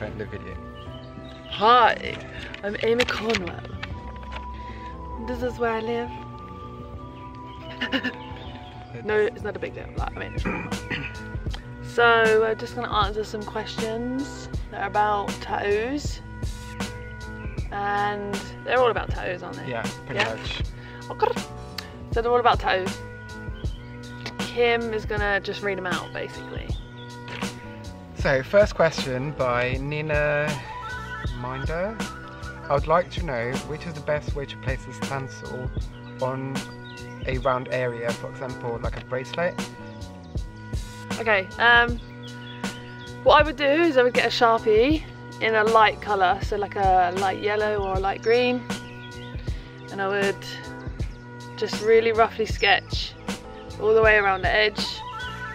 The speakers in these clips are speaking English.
open the video. Hi, I'm Aimee Cornwell. This is where I live. No, it's not a big deal. Like, I mean, it's really fun. So we're just going to answer some questions that are about tattoos. And they're all about tattoos, aren't they? Yeah, pretty much. So they're all about tattoos. Kim is going to just read them out, basically. So, first question by Nina Minder. I would like to know which is the best way to place a stencil on a round area, for example, like a bracelet. Okay, what I would do is I would get a Sharpie in a light colour, so like a light yellow or a light green, and I would just really roughly sketch all the way around the edge,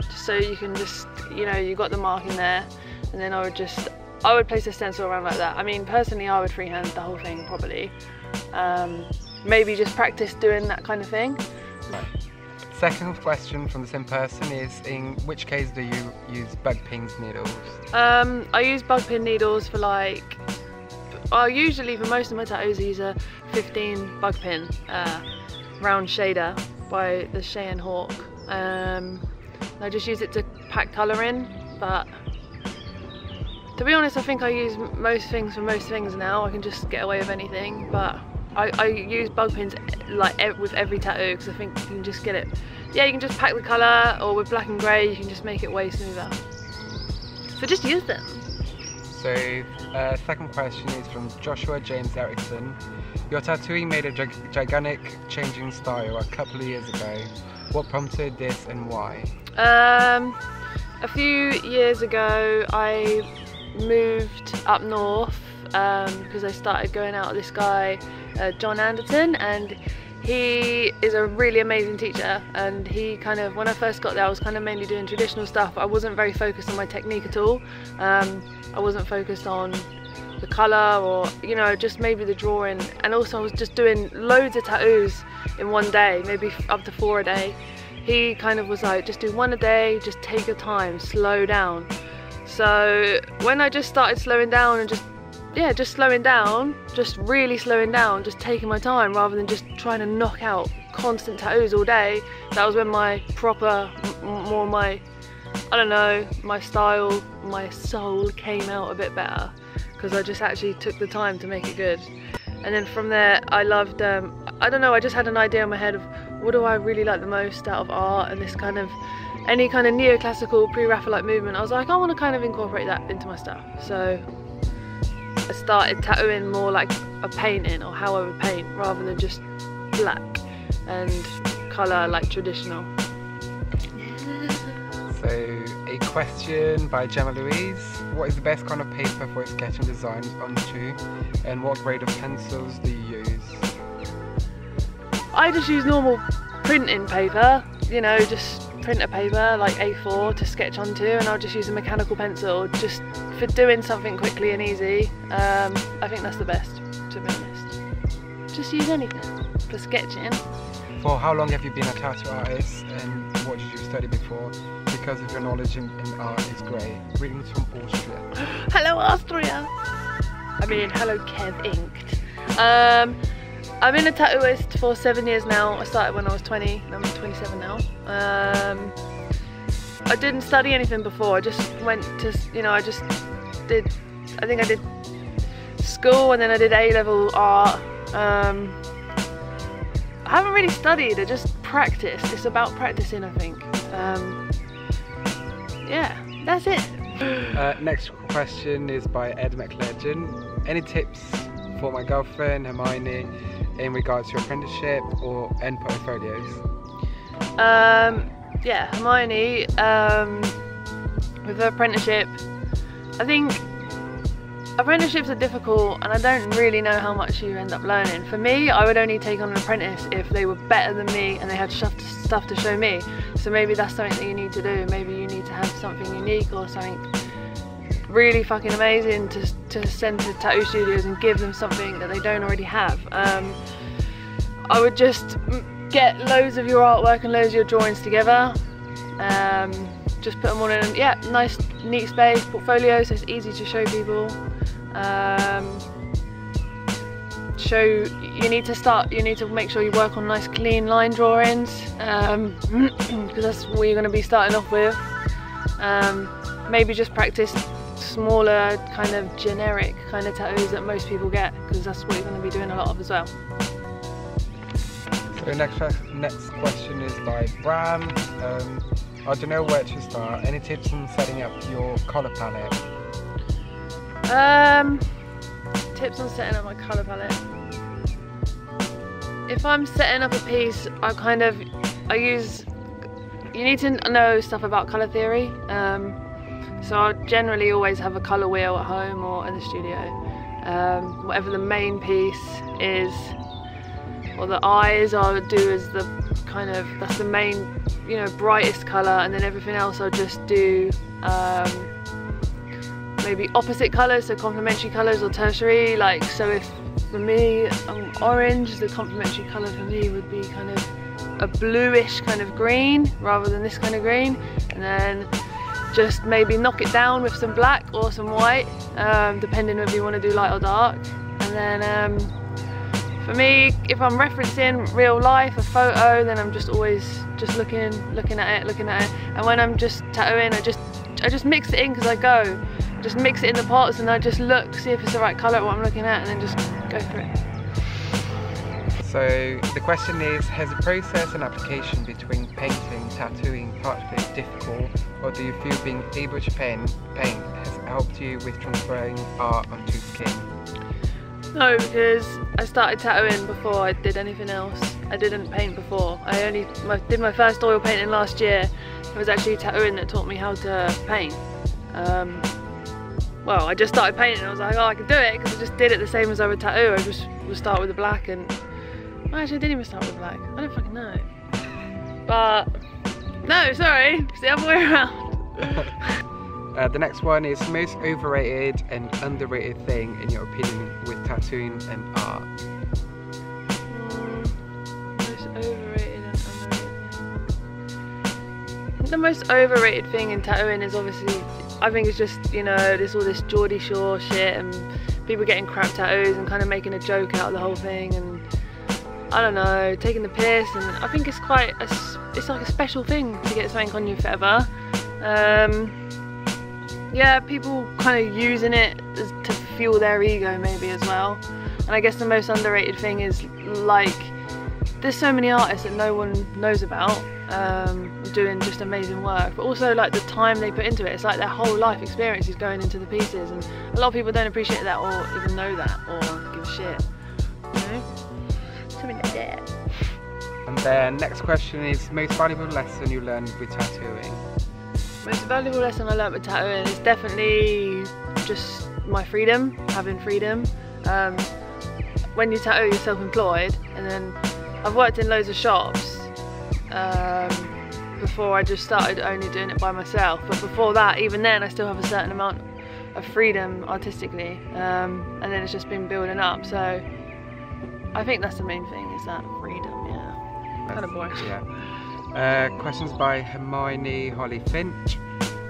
just so you can just, you know, you got the marking there, and then I would place a stencil around like that. I mean, personally, I would freehand the whole thing probably. Maybe just practice doing that kind of thing. Right. Second question from the same person is, in which case do you use bug pins needles? I use bug pin needles for like, usually for most of my tattoos I use a 15 bug pin round shader by the Cheyenne Hawk. I just use it to pack colour in, but to be honest, I think I use most things for most things now. I can just get away with anything, but I use bug pins like with every tattoo, because I think you can just get it. Yeah, you can just pack the colour, or with black and grey you can just make it way smoother. So just use them. So, second question is from Joshua James Erickson. Your tattooing made a gigantic change in style a couple of years ago. What prompted this and why? A few years ago I moved up north because I started going out with this guy, John Anderton, and he is a really amazing teacher. And he kind of, when I first got there, I was kind of mainly doing traditional stuff. I wasn't very focused on my technique at all. I wasn't focused on the colour, or, you know, just maybe the drawing, and also I was just doing loads of tattoos in one day, maybe up to 4 a day. He kind of was like, just do 1 a day, just take your time, slow down. So when I just started slowing down and just slowing down, just really slowing down, just taking my time rather than just trying to knock out constant tattoos all day, that was when my proper, more my, I don't know, my style, my soul came out a bit better, because I just actually took the time to make it good. And then from there I loved, I don't know, I just had an idea in my head of what do I really like the most out of art, and this kind of, any kind of neoclassical pre-Raphaelite movement. I was like, I want to kind of incorporate that into my stuff. So I started tattooing more like a painting, or how I would paint, rather than just black and colour like traditional. So, a question by Gemma Louise. What is the best kind of paper for sketching designs onto, and what grade of pencils do you use? I just use normal printing paper, you know, just printer paper like A4 to sketch onto, and I'll just use a mechanical pencil just for doing something quickly and easy. I think that's the best, to be honest. Just use anything for sketching. For how long have you been a tattoo artist, and what did you study before? Because of your knowledge in art is great. Greetings from Austria. Hello Austria! I mean, hello Kev Inked. I've been a tattooist for 7 years now. I started when I was 20, and I'm 27 now. I didn't study anything before. I just went to, you know, I think I did school, and then I did A-level art. I haven't really studied, I just practiced. It's about practicing, I think. Yeah, that's it. Next question is by Ed McLegend. Any tips for my girlfriend, Hermione, in regards to apprenticeship and portfolios? Yeah, Hermione, with her apprenticeship, I think apprenticeships are difficult, and I don't really know how much you end up learning. For me, I would only take on an apprentice if they were better than me and they had stuff to show me. So maybe that's something that you need to do. Maybe you need to have something unique or something really fucking amazing to send to tattoo studios and give them something that they don't already have. I would just get loads of your artwork and loads of your drawings together, just put them all in, yeah, nice neat space, portfolio, so it's easy to show people. You need to make sure you work on nice clean line drawings, because that's what you're going to be starting off with. Maybe just practice smaller kind of generic kind of tattoos that most people get, because that's what you're going to be doing a lot of as well. So next question is by Bram. I don't know where to start. Any tips on setting up your colour palette? Tips on setting up my colour palette. If I'm setting up a piece, you need to know stuff about colour theory. So I generally always have a colour wheel at home or in the studio. Whatever the main piece is, or the eyes, I'll do as that's the main, brightest colour, and then everything else I'll just do maybe opposite colours, so complementary colours or tertiary. Like, so if for me I'm orange, the complementary colour for me would be kind of a bluish kind of green rather than this kind of green, and then just maybe knock it down with some black or some white, depending if you want to do light or dark. And then for me, if I'm referencing real life, a photo, then I'm just always just looking at it. And when I'm just tattooing, I just mix it in because I go. Just mix it in the pots and I just look, see if it's the right colour what I'm looking at, and then just go for it. So the question is, has the process and application between painting, tattooing part of it difficult, or do you feel being able to paint has helped you with transferring art onto skin? No, because I started tattooing before I did anything else. I didn't paint before. I did my first oil painting last year. It was actually tattooing that taught me how to paint. Well, I just started painting and I was like, oh, I can do it, because I just did it the same as I would tattoo. I just would start with the black, and well, actually I didn't even start with black. I don't fucking know. But no, sorry, it's the other way around. The next one is most overrated and underrated thing in your opinion with tattooing and art. Most overrated and underrated. The most overrated thing in tattooing is obviously, I think it's just, there's all this Geordie Shore shit and people getting crap tattoos and kind of making a joke out of the whole thing, and I don't know, taking the piss. And I think it's it's like a special thing to get something on you forever. Yeah, people kind of using it to fuel their ego maybe as well. And I guess the most underrated thing is, like, there's so many artists that no one knows about, doing just amazing work, but also like the time they put into it. It's like their whole life experience is going into the pieces, and a lot of people don't appreciate that or even know that or give a shit, something like that. And then next question is most valuable lesson you learned with tattooing. Most valuable lesson I learned with tattooing is definitely just my freedom, having freedom. When you tattoo, you're self-employed, and then I've worked in loads of shops before I just started only doing it by myself. But before that, even then, I still have a certain amount of freedom artistically, and then it's just been building up. So I think that's the main thing, is that freedom. Yeah, kind of boring. Yeah. Questions by Hermione Holly Finch.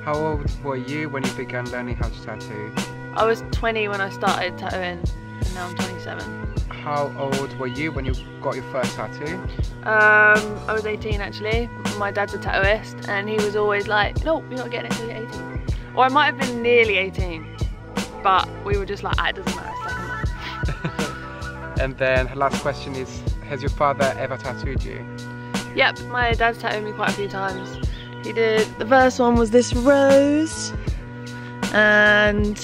How old were you when you began learning how to tattoo? I was 20 when I started tattooing, and now I'm 27. How old were you when you got your first tattoo? I was 18 actually. My dad's a tattooist, and he was always like, no, you're not getting it until you're 18. Or I might have been nearly 18, but we were just like, it doesn't matter, it's like a month. And then her last question is, has your father ever tattooed you? Yep, my dad's tattooed me quite a few times. He did, the first one was this rose, and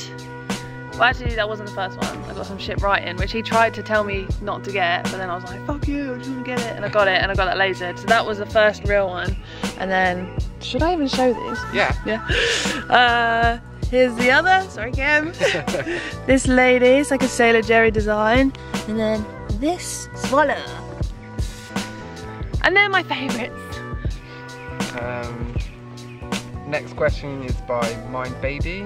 well, actually that wasn't the first one. I got some shit writing, which he tried to tell me not to get, but then I was like, fuck you, I just want to get it, and I got it, and I got that lasered. So that was the first real one. And then, should I even show these? Yeah. Yeah. Here's the other, sorry Kim. This lady, it's like a Sailor Jerry design. And then this swallow. And they're my favourites. Next question is by Mind Baby.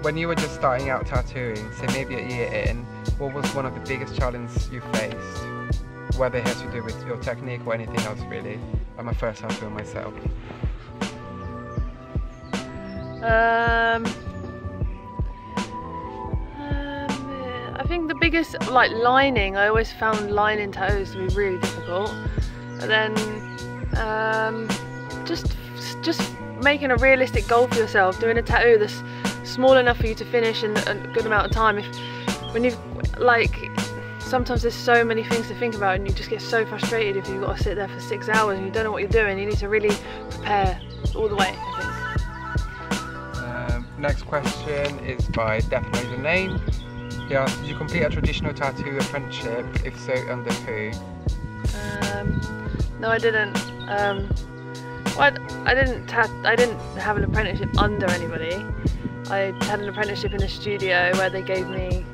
When you were just starting out tattooing, say maybe a year in, what was one of the biggest challenges you faced? Whether it has to do with your technique or anything else really. I'm my first tattooer myself. I think the biggest, like lining, I always found lining tattoos to be really difficult. And then just making a realistic goal for yourself, doing a tattoo that's small enough for you to finish in a good amount of time. When you've like, sometimes there's so many things to think about and you just get so frustrated if you've got to sit there for 6 hours and you don't know what you're doing. You need to really prepare all the way, I think. Next question is by Definitely the Name. He asks, did you complete a traditional tattoo apprenticeship? If so, under who? No, I didn't. Well, I didn't have an apprenticeship under anybody. I had an apprenticeship in a studio where they gave me,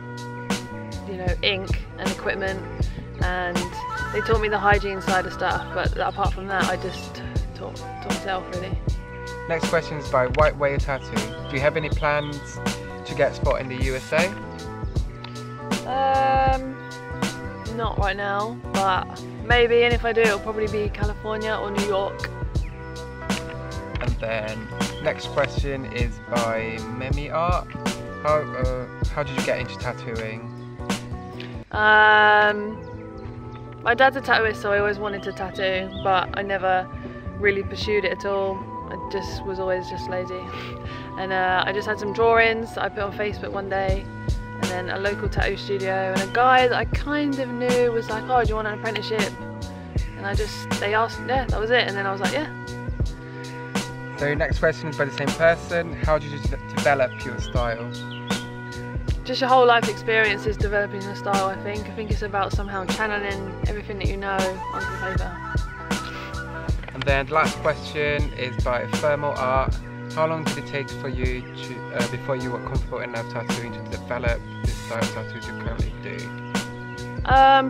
you know, ink and equipment, and they taught me the hygiene side of stuff. But apart from that, I just taught myself really. Next question is by White Whale Tattoo. Do you have any plans to get a spot in the USA? Not right now, but maybe, and if I do, it'll probably be California or New York. And then next question is by Memi Art. How did you get into tattooing? My dad's a tattooist, so I always wanted to tattoo, but I never really pursued it at all. I just was always just lazy. And I just had some drawings that I put on Facebook one day, and then a local tattoo studio, and a guy that I kind of knew was like, oh, do you want an apprenticeship? And they asked, yeah, that was it, and then I was like, yeah. So next question is by the same person. How did you develop your style? Just your whole life experience is developing your style, I think. I think it's about somehow channeling everything that you know onto the paper. And then the last question is by Thermal Art. How long did it take for you to, before you were comfortable enough tattooing to develop this style of tattoos you currently do?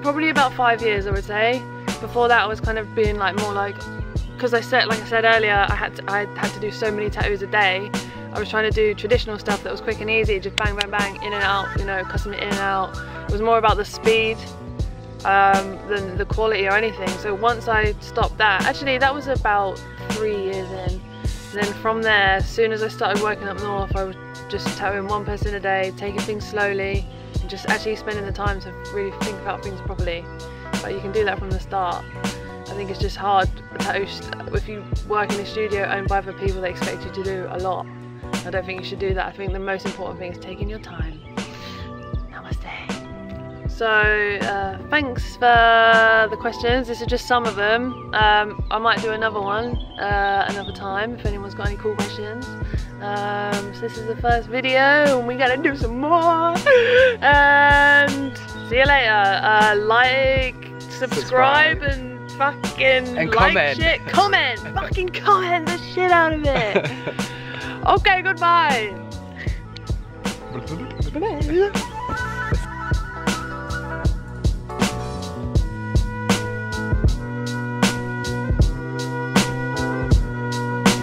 Probably about 5 years, I would say. Before that, I was kind of being like more like, because like I said earlier, I had to do so many tattoos a day. I was trying to do traditional stuff that was quick and easy, just bang, bang, bang, in and out, you know, custom it in and out. It was more about the speed than the quality or anything. So once I stopped that, actually that was about 3 years in. And then from there, as soon as I started working up north, I was just tattooing one person a day, taking things slowly, and just actually spending the time to really think about things properly. But you can do that from the start. I think it's just hard. If you work in a studio owned by other people, they expect you to do a lot. I don't think you should do that. I think the most important thing is taking your time. Namaste. So thanks for the questions. This is just some of them. I might do another one another time if anyone's got any cool questions. So this is the first video and we gotta do some more. And see you later. Like, subscribe and fucking like comment. Shit. Comment. Fucking comment the shit out of it. Okay, goodbye.